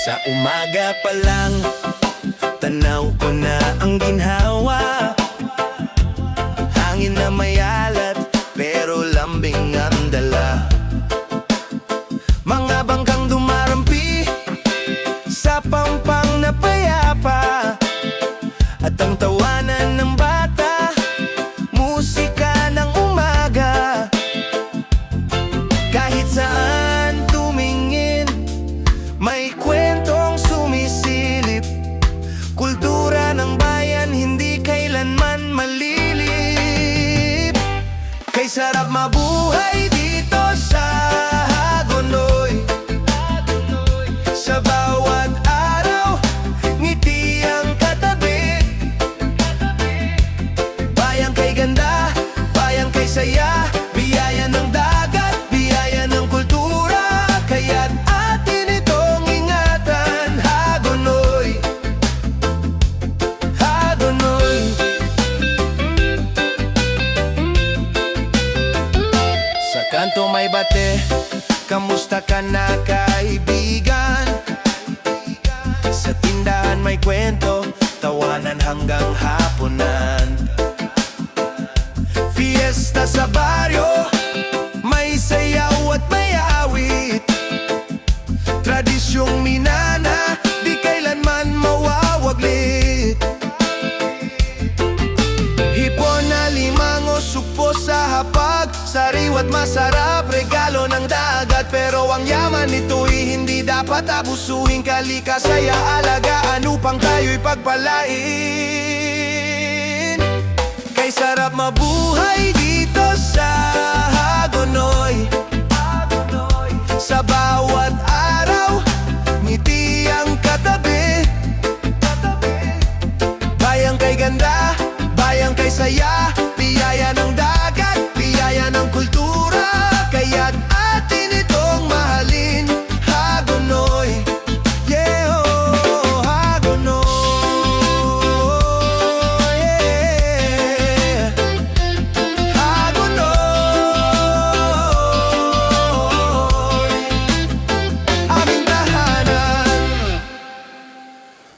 Sa umaga pa lang, tanaw ko na ang ginhawa. Hangin na mayalat, pero lambing ang dala. Mga bangkang dumarampi sa pampang na payapa, at ang tawanan ng bata, musika ng umaga. Kahit saan tumingin, may kwentong sumisilip. Kultura ng bayan, hindi kailanman malilip. Kay sarap mabuhay dito sa Hagonoy. Sa bawat araw, ngiti ang katabi. Bayang kay ganda, bayang kay saya, biyaya ng dagat, biyaya ng kultura. Kaya't atin itong ingatan, Hagonoy, Hagonoy. Sa kanto may bate, kamusta ka na kaibigan? Sa tindahan may kwento, tawanan hanggang hapunan. Fiesta sa baryo, may sayaw at may awit. Tradisyong minana, di kailanman mawawaglit. Hipon na limango, sukpo sa hapag, sariwa't masarap, regalo ng dagat. Pero ang yaman nito'y hindi dapat abusuhin. Kalikasaya alagaan upang tayo'y pagpalain. Kay sarap mabuhay dito sa Hagonoy. Sa bawat araw, ngiti ang katabi. Bayang kay ganda, bayang kay saya,